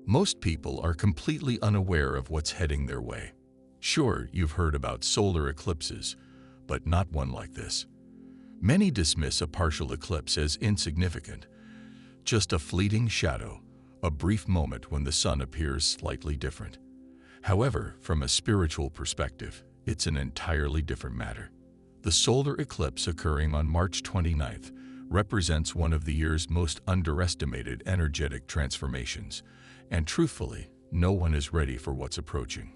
Most people are completely unaware of what's heading their way. Sure, you've heard about solar eclipses, but not one like this. Many dismiss a partial eclipse as insignificant, just a fleeting shadow, a brief moment when the sun appears slightly different. However, from a spiritual perspective, it's an entirely different matter. The solar eclipse occurring on March 29th represents one of the year's most underestimated energetic transformations, and truthfully, no one is ready for what's approaching.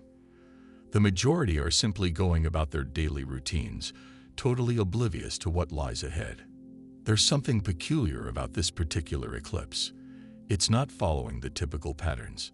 The majority are simply going about their daily routines, totally oblivious to what lies ahead. There's something peculiar about this particular eclipse. It's not following the typical patterns.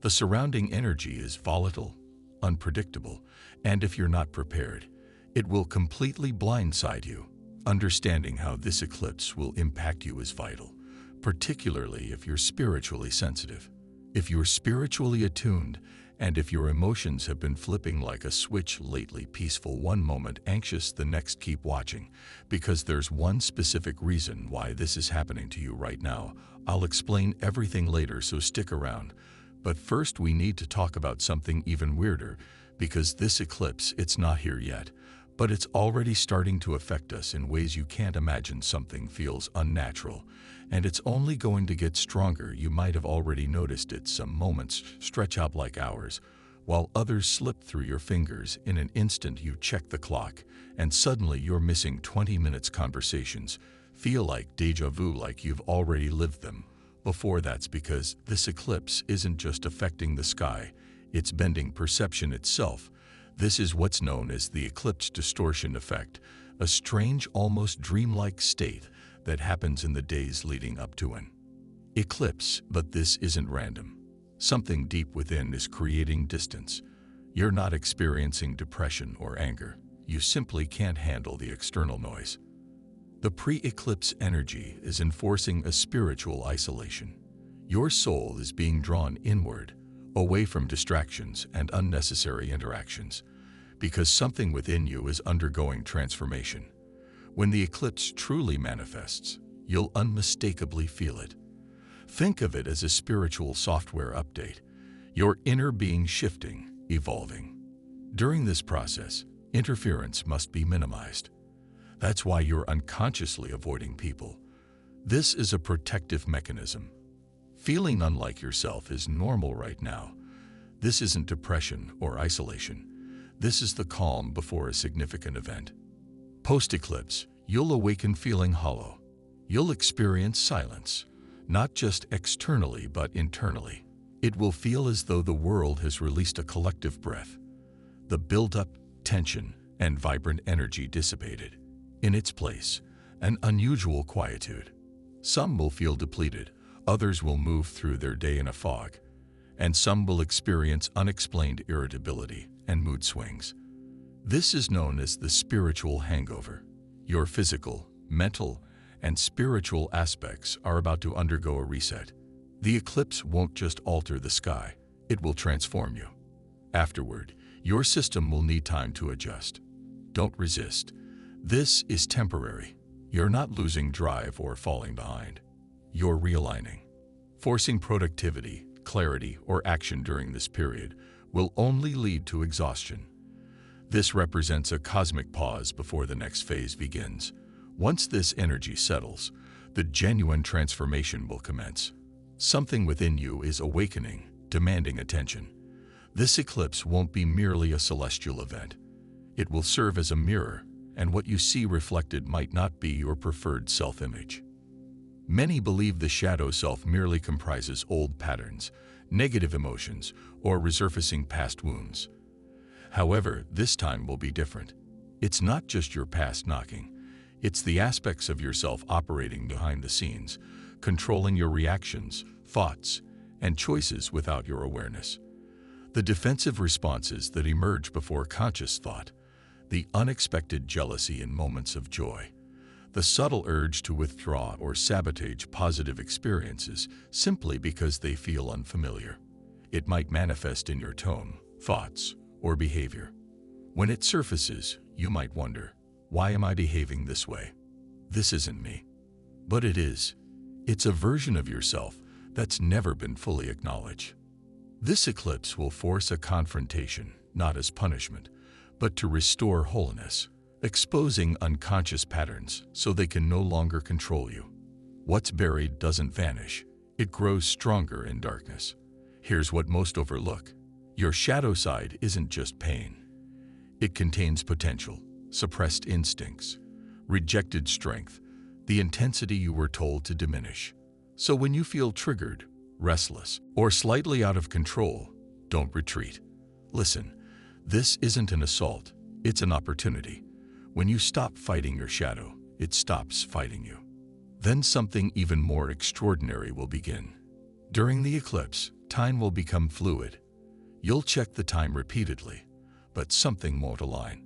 The surrounding energy is volatile, unpredictable, and if you're not prepared, it will completely blindside you. Understanding how this eclipse will impact you is vital, particularly if you're spiritually sensitive. If you're spiritually attuned, and if your emotions have been flipping like a switch lately, peaceful one moment, anxious the next, keep watching, because there's one specific reason why this is happening to you right now. I'll explain everything later, so stick around. But first we need to talk about something even weirder, because this eclipse, it's not here yet, but it's already starting to affect us in ways you can't imagine. Something feels unnatural, and it's only going to get stronger. You might have already noticed it. Some moments stretch out like hours, while others slip through your fingers. In an instant you check the clock, and suddenly you're missing 20 minutes. Conversations feel like déjà vu, like you've already lived them before. That's because this eclipse isn't just affecting the sky, it's bending perception itself. This is what's known as the eclipse distortion effect, a strange, almost dreamlike state that happens in the days leading up to an eclipse. But this isn't random. Something deep within is creating distance. You're not experiencing depression or anger. You simply can't handle the external noise. The pre-eclipse energy is enforcing a spiritual isolation. Your soul is being drawn inward, away from distractions and unnecessary interactions, because something within you is undergoing transformation. When the eclipse truly manifests, you'll unmistakably feel it. Think of it as a spiritual software update, your inner being shifting, evolving. During this process, interference must be minimized. That's why you're unconsciously avoiding people. This is a protective mechanism. Feeling unlike yourself is normal right now. This isn't depression or isolation. This is the calm before a significant event. Post-eclipse, you'll awaken feeling hollow. You'll experience silence, not just externally but internally. It will feel as though the world has released a collective breath. The built-up tension and vibrant energy dissipated. In its place, an unusual quietude. Some will feel depleted, others will move through their day in a fog, and some will experience unexplained irritability and mood swings. This is known as the spiritual hangover. Your physical, mental, and spiritual aspects are about to undergo a reset. The eclipse won't just alter the sky, it will transform you. Afterward, your system will need time to adjust. Don't resist. This is temporary. You're not losing drive or falling behind. You're realigning. Forcing productivity, clarity, or action during this period will only lead to exhaustion. This represents a cosmic pause before the next phase begins. Once this energy settles, the genuine transformation will commence. Something within you is awakening, demanding attention. This eclipse won't be merely a celestial event. It will serve as a mirror, and what you see reflected might not be your preferred self-image. Many believe the shadow self merely comprises old patterns, negative emotions, or resurfacing past wounds. However, this time will be different. It's not just your past knocking. It's the aspects of yourself operating behind the scenes, controlling your reactions, thoughts, and choices without your awareness. The defensive responses that emerge before conscious thought, the unexpected jealousy in moments of joy, the subtle urge to withdraw or sabotage positive experiences simply because they feel unfamiliar. It might manifest in your tone, thoughts, or behavior. When it surfaces, you might wonder, why am I behaving this way? This isn't me. But it is. It's a version of yourself that's never been fully acknowledged. This eclipse will force a confrontation, not as punishment, but to restore wholeness, exposing unconscious patterns so they can no longer control you. What's buried doesn't vanish, it grows stronger in darkness. Here's what most overlook. Your shadow side isn't just pain. It contains potential, suppressed instincts, rejected strength, the intensity you were told to diminish. So when you feel triggered, restless, or slightly out of control, don't retreat. Listen, this isn't an assault, it's an opportunity. When you stop fighting your shadow, it stops fighting you. Then something even more extraordinary will begin. During the eclipse, time will become fluid. You'll check the time repeatedly, but something won't align.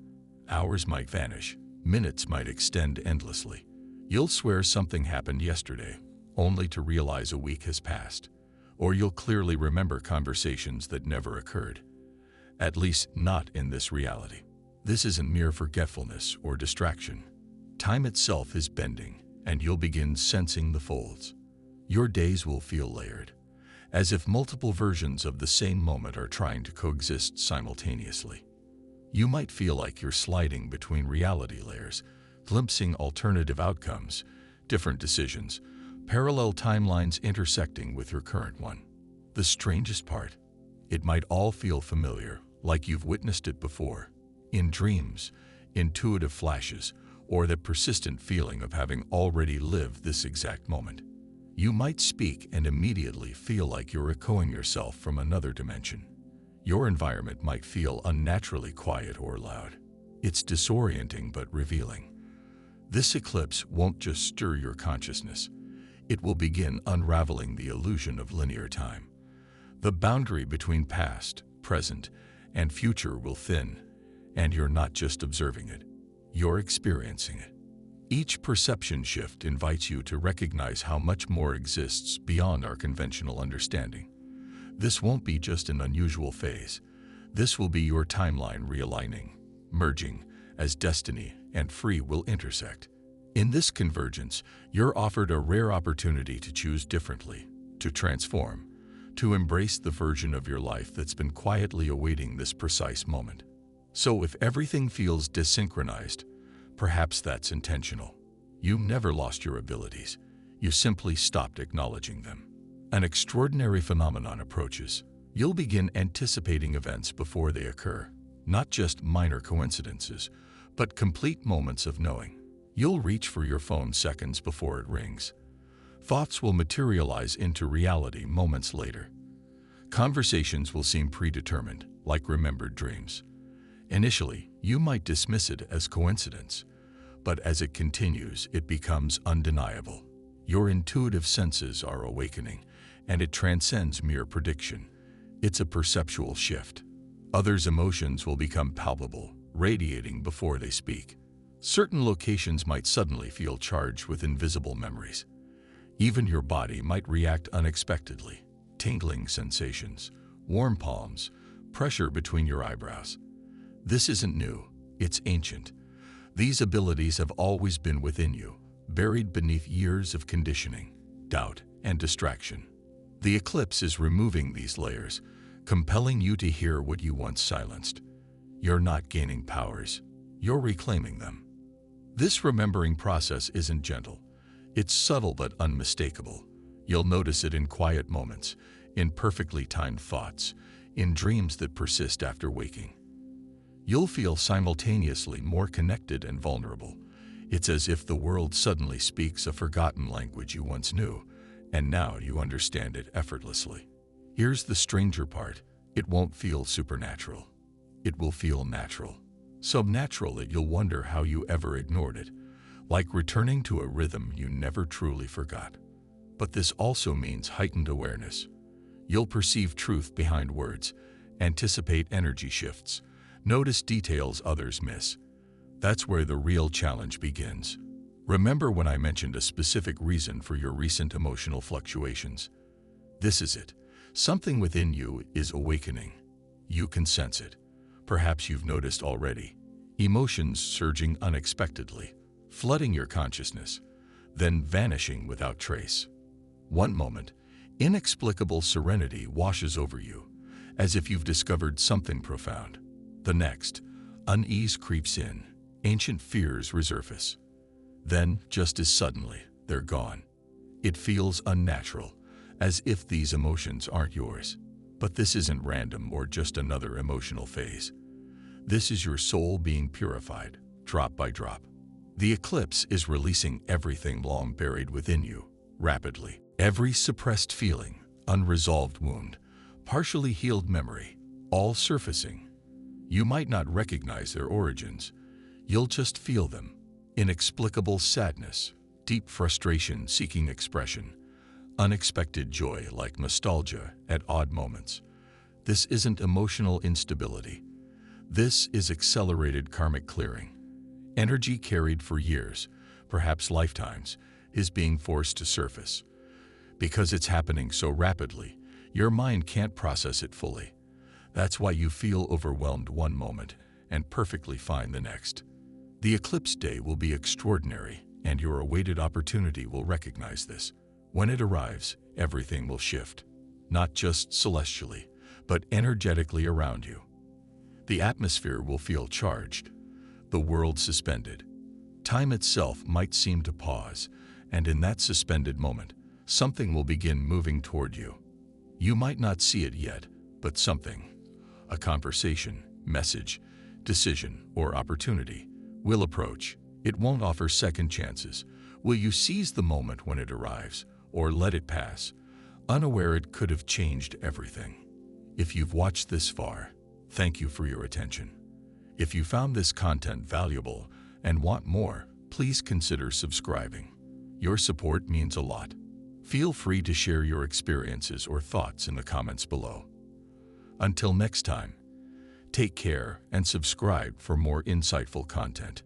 Hours might vanish, minutes might extend endlessly. You'll swear something happened yesterday, only to realize a week has passed. Or you'll clearly remember conversations that never occurred. At least not in this reality. This isn't mere forgetfulness or distraction. Time itself is bending, and you'll begin sensing the folds. Your days will feel layered, as if multiple versions of the same moment are trying to coexist simultaneously. You might feel like you're sliding between reality layers, glimpsing alternative outcomes, different decisions, parallel timelines intersecting with your current one. The strangest part, it might all feel familiar, like you've witnessed it before, in dreams, intuitive flashes, or the persistent feeling of having already lived this exact moment. You might speak and immediately feel like you're echoing yourself from another dimension. Your environment might feel unnaturally quiet or loud. It's disorienting but revealing. This eclipse won't just stir your consciousness. It will begin unraveling the illusion of linear time. The boundary between past, present, and future will thin, and you're not just observing it, you're experiencing it. Each perception shift invites you to recognize how much more exists beyond our conventional understanding. This won't be just an unusual phase. This will be your timeline realigning, merging, as destiny and free will intersect. In this convergence, you're offered a rare opportunity to choose differently, to transform, to embrace the version of your life that's been quietly awaiting this precise moment. So if everything feels desynchronized, perhaps that's intentional. You've never lost your abilities. You simply stopped acknowledging them. An extraordinary phenomenon approaches. You'll begin anticipating events before they occur, not just minor coincidences, but complete moments of knowing. You'll reach for your phone seconds before it rings. Thoughts will materialize into reality moments later. Conversations will seem predetermined, like remembered dreams. Initially, you might dismiss it as coincidence, but as it continues, it becomes undeniable. Your intuitive senses are awakening, and it transcends mere prediction. It's a perceptual shift. Others' emotions will become palpable, radiating before they speak. Certain locations might suddenly feel charged with invisible memories. Even your body might react unexpectedly. Tingling sensations, warm palms, pressure between your eyebrows. This isn't new, it's ancient. These abilities have always been within you, buried beneath years of conditioning, doubt, and distraction. The eclipse is removing these layers, compelling you to hear what you once silenced. You're not gaining powers, you're reclaiming them. This remembering process isn't gentle. It's subtle but unmistakable. You'll notice it in quiet moments, in perfectly timed thoughts, in dreams that persist after waking. You'll feel simultaneously more connected and vulnerable. It's as if the world suddenly speaks a forgotten language you once knew, and now you understand it effortlessly. Here's the stranger part. It won't feel supernatural. It will feel natural. So natural that you'll wonder how you ever ignored it, like returning to a rhythm you never truly forgot. But this also means heightened awareness. You'll perceive truth behind words, anticipate energy shifts, notice details others miss. That's where the real challenge begins. Remember when I mentioned a specific reason for your recent emotional fluctuations? This is it. Something within you is awakening. You can sense it. Perhaps you've noticed already. Emotions surging unexpectedly, flooding your consciousness, then vanishing without trace. One moment, Inexplicable serenity washes over you, as if you've discovered something profound. The next, unease creeps in, ancient fears resurface. Then, just as suddenly, they're gone. It feels unnatural, as if these emotions aren't yours. But this isn't random or just another emotional phase. This is your soul being purified, drop by drop. The eclipse is releasing everything long buried within you, rapidly. Every suppressed feeling, unresolved wound, partially healed memory, all surfacing. You might not recognize their origins. You'll just feel them. Inexplicable sadness, deep frustration seeking expression, unexpected joy like nostalgia at odd moments. This isn't emotional instability. This is accelerated karmic clearing. Energy carried for years, perhaps lifetimes, is being forced to surface. Because it's happening so rapidly, your mind can't process it fully. That's why you feel overwhelmed one moment and perfectly fine the next. The eclipse day will be extraordinary, and your awaited opportunity will recognize this. When it arrives, everything will shift, not just celestially, but energetically around you. The atmosphere will feel charged, the world suspended. Time itself might seem to pause, and in that suspended moment, something will begin moving toward you. You might not see it yet, but something, a conversation, message, decision, or opportunity, will approach. It won't offer second chances. Will you seize the moment when it arrives, or let it pass, unaware it could have changed everything? If you've watched this far, thank you for your attention. If you found this content valuable and want more, please consider subscribing. Your support means a lot. Feel free to share your experiences or thoughts in the comments below. Until next time, take care and subscribe for more insightful content.